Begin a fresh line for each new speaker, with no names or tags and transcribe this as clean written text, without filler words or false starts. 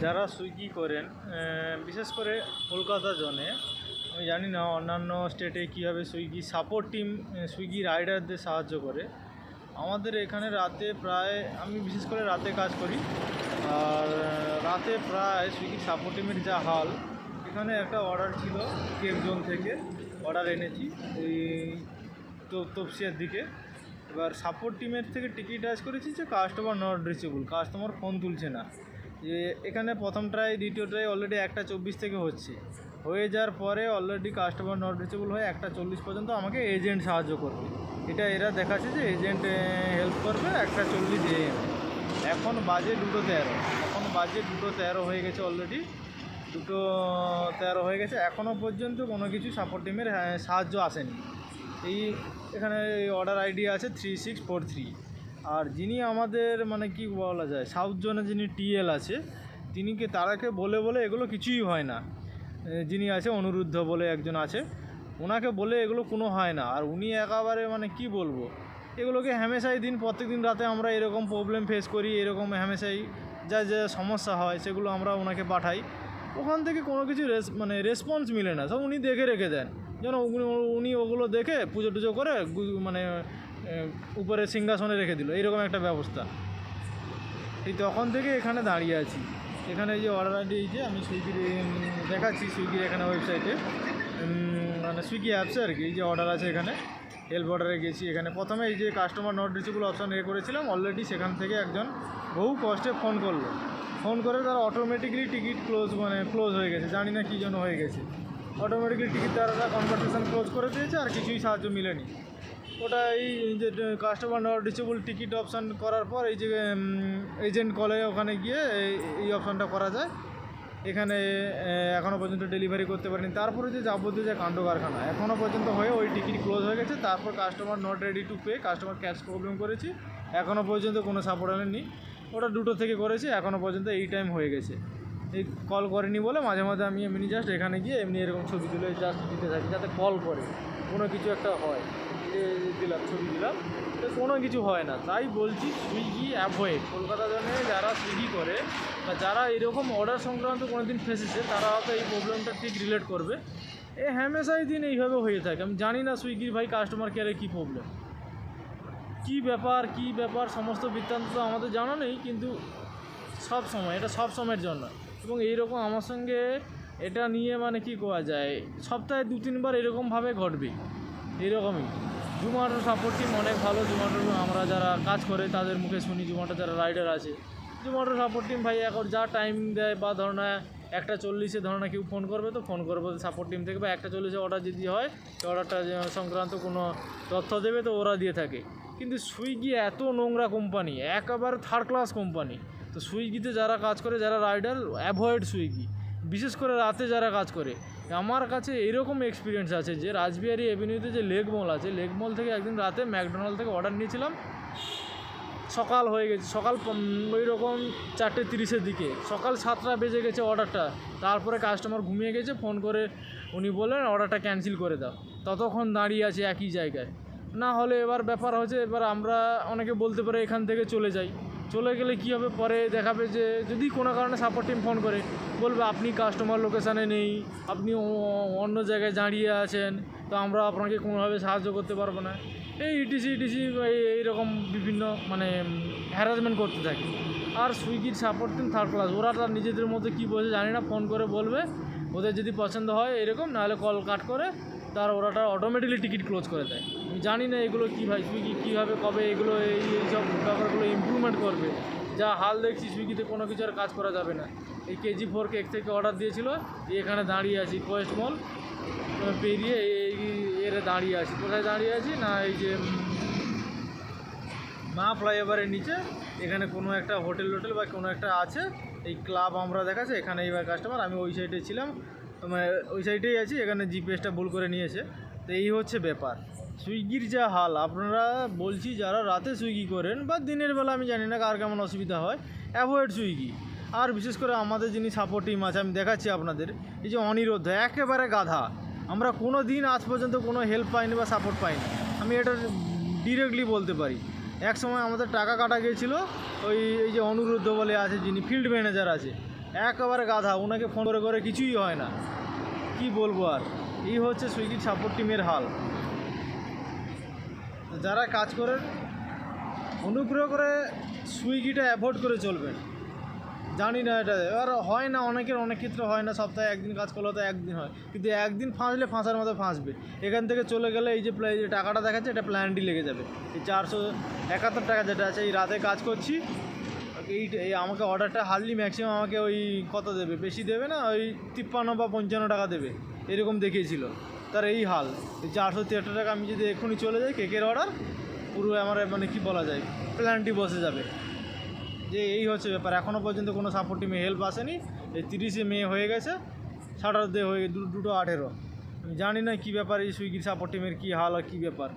যারা সুইগি করেন, বিশেষ করে কলকাতা জোনে, আমি জানি না অন্যান্য স্টেটে কীভাবে সুইগি সাপোর্ট টিম সুইগি রাইডারদের সাহায্য করে। আমাদের এখানে রাতে প্রায়, আমি বিশেষ করে রাতে কাজ করি, আর রাতে প্রায় সুইগি সাপোর্ট টিমের যা হাল, এখানে একটা অর্ডার ছিল কেক জোন থেকে, অর্ডার এনেছি এই তপসিয়ার দিকে। এবার সাপোর্ট টিমের থেকে টিকিট আজ করেছি যে customer not reachable, customer phone তুলছে না। যে এখানে প্রথম ট্রাই দ্বিতীয় ট্রাই অলরেডি 1:24 থেকে হয়ে যাওয়ার পরে অলরেডি কাস্টমার নট রিচেবল হয়ে 1:40 পর্যন্ত আমাকে এজেন্ট সাহায্য করবে। এটা এরা দেখাচ্ছে যে এজেন্ট হেল্প করবে 1:40 AM। এখন বাজে 2:13 হয়ে গেছে, অলরেডি 2:13 হয়ে গেছে, এখনও পর্যন্ত কোনো কিছু সাপোর্ট টিমের সাহায্য আসেনি। এখানে অর্ডার আইডি আছে 3643। আর যিনি আমাদের মানে কি বলা যায় সাউথ জোনে যিনি টিএল আছে, তারাকে বলে এগুলো কিছুই হয় না। যিনি আছে অনুরুদ্ধ বলে একজন আছে, ওনাকে বলে এগুলো কোনো হয় না। আর উনি একেবারে মানে কি বলবো, এগুলোকে হামেশাই প্রত্যেক দিন রাতে আমরা এরকম প্রবলেম ফেস করি, এরকম হামেশাই যা সমস্যা হয় সেগুলো আমরা ওনাকে পাঠাই। ওখান থেকে কোনো কিছু রেসপন্স মিলে না, সব উনি দেখে রেখে দেন। যেন উনি ওগুলো দেখে পুজো টুজো করে মানে উপরে সিংহাসনে রেখে দিল, এইরকম একটা ব্যবস্থা। তখন থেকে এখানে দাঁড়িয়ে আছি। এখানে এই যে অর্ডার আইডি, এই যে আমি সুইগির দেখাচ্ছি, সুইগির এখানে ওয়েবসাইটে মানে সুইগি অ্যাপসে আর কি, এই যে অর্ডার আছে এখানে, হেল্প অর্ডারে গেছি। এখানে প্রথমে এই যে কাস্টমার নট রিচেবল অপশান করেছিলাম, অলরেডি সেখান থেকে একজন বহু কষ্টে ফোন করে তারা অটোমেটিক্যালি টিকিট ক্লোজ হয়ে গেছে। জানি না কী জন্য হয়ে গেছে, অটোমেটিক্যালি টিকিট তারা কনভারসেশন ক্লোজ করে দিয়েছে, আর কিছুই সাহায্য মিলেনি। ওটা এই যে customer not reachable ticket option করার পর এই যে এজেন্ট কলে ওখানে গিয়ে এই অপশানটা করা যায়। এখানে এখনও পর্যন্ত ডেলিভারি করতে পারেনি। তারপরে যে যাবতীয় যে কাণ্ড কারখানা এখনও পর্যন্ত হয়ে ওই টিকিট ক্লোজ হয়ে গেছে। তারপর customer not ready to pay, customer cash problem করেছি, এখনও পর্যন্ত কোনো সাপোর্ট আনেনি। ওটা 2টো থেকে করেছি, এখনও পর্যন্ত এই টাইম হয়ে গেছে। এই কল করেনি বলে মাঝে মাঝে আমি এমনি জাস্ট এখানে গিয়ে এমনি এরকম ছবি তুলে জাস্ট দিতে থাকি, যাতে কল করে কোনো কিছু একটা হয়, দিলাম ছবি দিলাম, তো কোনো কিছু হয় না। তাই বলছি সুইগি অ্যাভয়েড, কলকাতা জন্য যারা সুইগি করে বা যারা এরকম অর্ডার সংক্রান্ত কোনো দিন ফেসেছে, তারা হয়তো এই প্রবলেমটা ঠিক রিলেট করবে। হামেশাই দিন এইভাবে হয়ে থাকে। আমি জানি না সুইগির ভাই কাস্টমার কেয়ারে কী প্রবলেম, কী ব্যাপার সমস্ত বৃত্তান্ত তো আমাদের জানা নেই, কিন্তু এটা সব সময়ের জন্য। এবং এইরকম আমার সঙ্গে এটা নিয়ে মানে কি করা যায়, সপ্তাহে 2-3 বার এরকমভাবে ঘটবে। এরকমই জোম্যাটোর সাপোর্ট টিম অনেক ভালো। জোম্যাটোর আমরা যারা কাজ করে তাদের মুখে শুনি, জোম্যাটো যারা রাইডার আছে, জোম্যাটোর সাপোর্ট টিম ভাই এখন যা টাইম দেয়, বা ধরো না 1:40 ধরো না কেউ ফোন করবে সাপোর্ট টিম থেকে, বা 1:40 অর্ডার যদি হয়, অর্ডারটা সংক্রান্ত কোনো তথ্য দেবে তো ওরা দিয়ে থাকে। কিন্তু সুইগি এত নোংরা কোম্পানি, একেবারে থার্ড ক্লাস কোম্পানি। তো সুইগিতে যারা কাজ করে, যারা রাইডার, অ্যাভয়েড সুইগি, বিশেষ করে রাতে যারা কাজ করে। আমার কাছে এরকম এক্সপিরিয়েন্স আছে যে রাসবিহারী এভিনিউতে যে লেক মল আছে, লেক মল থেকে একদিন রাতে ম্যাকডোনাল্ড থেকে অর্ডার নিয়েছিলাম, সকাল হয়ে গেছে, সকাল ওই রকম 4:30 দিকে, সকাল 7টা বেজে গেছে অর্ডারটা। তারপরে কাস্টমার ঘুমিয়ে গেছে, ফোন করে উনি বললেন অর্ডারটা ক্যান্সেল করে দাও। ততক্ষণ দাঁড়িয়ে আছে একই জায়গায়। না হলে এবার ব্যাপার হচ্ছে, এবার আমরা অনেকে বলতে পারে এখান থেকে চলে গেলে কী হবে, পরে দেখাবে যে যদি কোনো কারণে সাপোর্ট টিম ফোন করে বলবে আপনি কাস্টমার লোকেশানে নেই, আপনি অন্য জায়গায় দাঁড়িয়ে আছেন, তো আমরা আপনাকে কোনোভাবে সাহায্য করতে পারবো না। ইটিসি এইরকম বিভিন্ন মানে হ্যারাসমেন্ট করতে থাকে। আর সুইগির সাপোর্ট টিম থার্ড ক্লাস, ওরা তার নিজেদের মধ্যে কী বলছে জানি না, ফোন করে বলবে, ওদের যদি পছন্দ হয় এরকম, নাহলে কল কাট করে ওরাটা অটোমেটিক্যালি টিকিট ক্লোজ করে দেয়। আমি জানি না এগুলো কী ভাই, সুইগি কীভাবে কবে এগুলো এইসব ব্যাপারগুলো ইমপ্রুভমেন্ট করবে। যা হাল দেখছি সুইগিতে কোনো কিছু আর কাজ করা যাবে না। এই KG4 কেক থেকে অর্ডার দিয়েছিল, এখানে দাঁড়িয়ে আছি কোয়েস্ট মল পেরিয়ে এর দাঁড়িয়ে আছি। কোথায় দাঁড়িয়ে আছি না, এই যে মা ফ্লাইওভারের নিচে, এখানে কোনো একটা হোটেল বা কোনো একটা আছে, এই ক্লাব আমরা দেখাচ্ছে, এখানে এইবার কাস্টমার, আমি ওই সাইডে ছিলাম, মানে ওই সাইডেই আছি, এখানে জিপিএসটা ভুল করে নিয়েছে। তো এই হচ্ছে ব্যাপার সুইগির যা হাল। আপনারা বলছি যারা রাতে সুইগি করেন বা দিনের বেলা, আমি জানি না কার কেমন অসুবিধা হয়, অ্যাভয়েড সুইগি। আর বিশেষ করে আমাদের যিনি সাপোর্ট টিম আছে, আমি দেখাচ্ছি আপনাদের, এই যে অনিরুদ্ধ, একেবারে গাধা। আমরা কোনো দিন আজ পর্যন্ত কোনো হেল্প পাইনি বা সাপোর্ট পাইনি, আমি এটা ডিরেক্টলি বলতে পারি। এক সময় আমাদের টাকা কাটা গিয়েছিলো, এই যে অনুরুদ্ধ বলে আছে যিনি ফিল্ড ম্যানেজার আছে, একেবারে গাধা, ওনাকে ফোন করে করে কিছুই হয় না, কি বলবো আর। এই হচ্ছে সুইগির সাপোর্ট টিমের হাল। তো যারা কাজ করেন অনুগ্রহ করে সুইগিটা অ্যাভয়েড করে চলবেন। জানি না এটা এবার হয় না, অনেকের অনেক ক্ষেত্রে হয় না, সপ্তাহে একদিন কাজ করলে তো একদিন হয়, কিন্তু একদিন ফাঁসলে ফাঁসার মতো ফাঁসবে। এখান থেকে চলে গেলে এই যে টাকাটা দেখাচ্ছে এটা প্ল্যানটি লেগে যাবে। এই 471 টাকা যেটা আছে, এই রাতে কাজ করছি, এই আমাকে অর্ডারটা হারলি ম্যাক্সিমাম আমাকে ওই কত দেবে, বেশি দেবে না, ওই 53 বা 55 টাকা দেবে, এরকম দেখিয়েছিল। তার এই হাল, এই 473 টাকা আমি যদি এক্ষুনি চলে যাই কেকের অর্ডার, পুরো আমার মানে কি বলা যায়, প্ল্যানটি বসে যাবে। যে এই হচ্ছে ব্যাপার, এখনও পর্যন্ত কোনো সাপোর্ট টিমে হেল্প আসেনি। এই 30শে মে হয়ে গেছে, স্যাটারডে হয়ে 2:18। আমি জানি না কী ব্যাপার, এই সুইগির সাপোর্ট টিমের কী হাল আর কী ব্যাপার।